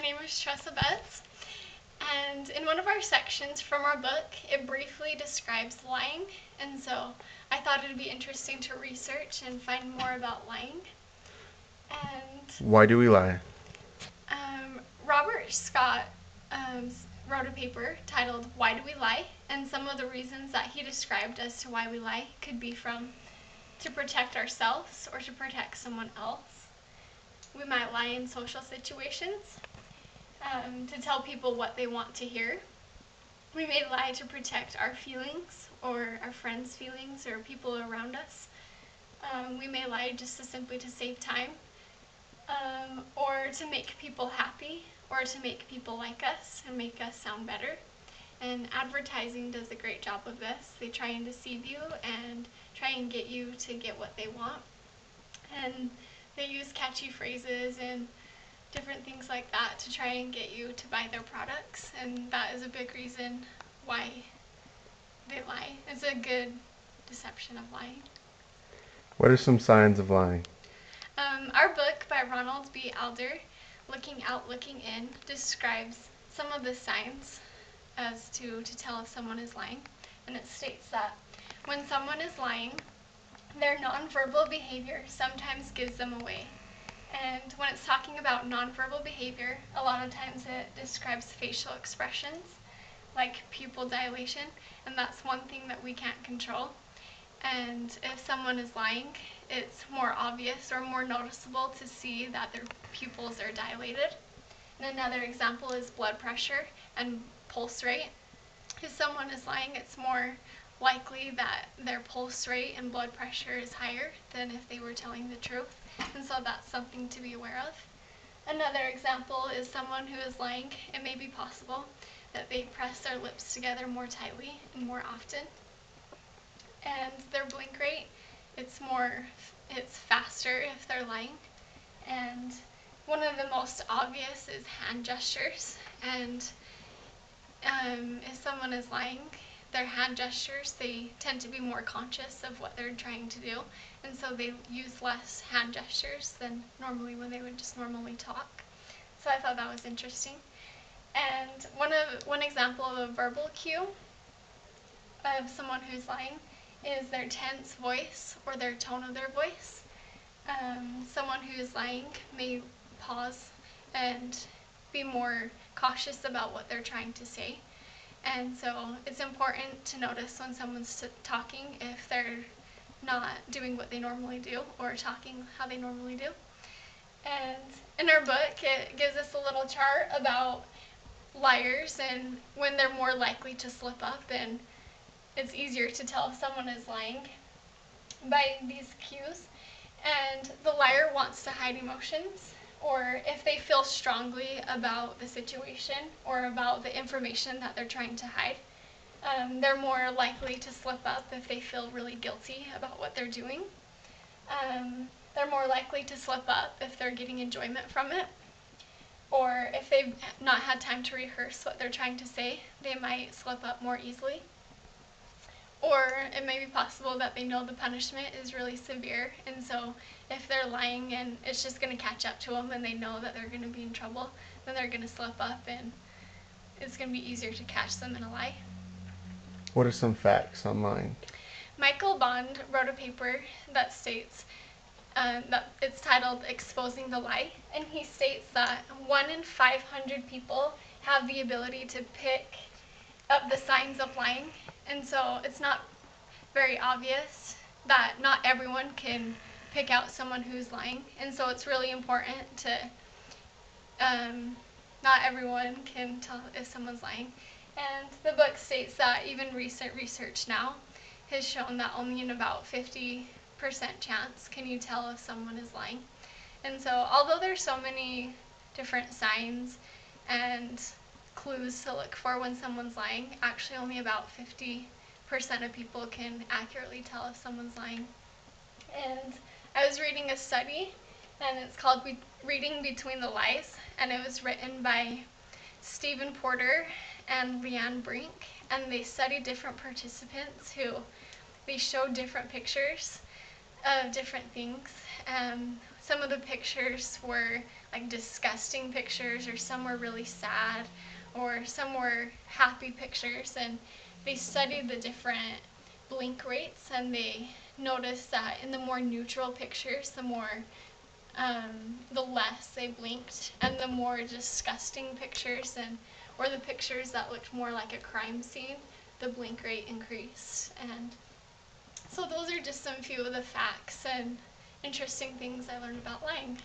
name is Tressa Betts, and in one of our sections from our book, it briefly describes lying, and so I thought it would be interesting to research and find more about lying. And Why do we lie? Robert Scott wrote a paper titled "Why Do We Lie?" and some of the reasons that he described as to why we lie could be from to protect ourselves or to protect someone else. We might lie in social situations to tell people what they want to hear. We may lie to protect our feelings or our friends' feelings or people around us. We may lie just to save time, or to make people happy, or to make people like us and make us sound better. And advertising does a great job of this. They try and deceive you and try and get you to get what they want. And they use catchy phrases and different things like that to try and get you to buy their products. And that is a big reason why they lie. It's a good deception of lying. What are some signs of lying? Our book by Ronald B. Alder, Looking Out, Looking In, describes some of the signs as to tell if someone is lying. And it states that when someone is lying, their nonverbal behavior sometimes gives them away. And when it's talking about nonverbal behavior, a lot of times it describes facial expressions, like pupil dilation, and that's one thing that we can't control. And if someone is lying, it's more obvious or more noticeable to see that their pupils are dilated. And another example is blood pressure and pulse rate. If someone is lying, it's more likely that their pulse rate and blood pressure is higher than if they were telling the truth. And so that's something to be aware of. Another example is someone who is lying. It may be possible that they press their lips together more tightly and more often. And their blink rate, it's faster if they're lying. And one of the most obvious is hand gestures. And if someone is lying, their hand gestures, they tend to be more conscious of what they're trying to do, and so they use less hand gestures than normally when they would just normally talk. So I thought that was interesting. And one example of a verbal cue of someone who's lying is their tense voice or their tone of their voice. Someone who is lying may pause and be more cautious about what they're trying to say. And so it's important to notice when someone's talking if they're not doing what they normally do or talking how they normally do. And in our book, it gives us a little chart about liars and when they're more likely to slip up, and it's easier to tell if someone is lying by these cues. And the liar wants to hide emotions, or if they feel strongly about the situation or about the information that they're trying to hide. They're more likely to slip up if they feel really guilty about what they're doing. They're more likely to slip up if they're getting enjoyment from it, or if they've not had time to rehearse what they're trying to say, they might slip up more easily. Or it may be possible that they know the punishment is really severe, and so if they're lying and it's just going to catch up to them and they know that they're going to be in trouble, then they're going to slip up and it's going to be easier to catch them in a lie. What are some facts on lying? Michael Bond wrote a paper that states that it's titled Exposing the Lie, and he states that 1 in 500 people have the ability to pick up the signs of lying. And so it's not very obvious that not everyone can pick out someone who's lying. And so it's really important to, not everyone can tell if someone's lying. And the book states that even recent research now has shown that only in about 50% chance can you tell if someone is lying. And so although there's so many different signs and clues to look for when someone's lying, actually only about 50% of people can accurately tell if someone's lying. And I was reading a study, and it's called Reading Between the Lies, and it was written by Stephen Porter and Leanne Brink, and they studied different participants who they showed different pictures of different things. some of the pictures were like disgusting pictures, or some were really sad, or some were happy pictures. And they studied the different blink rates, and they noticed that in the more neutral pictures, the less they blinked, and the more disgusting pictures, or the pictures that looked more like a crime scene, the blink rate increased. And so those are just some few of the facts and interesting things I learned about lying.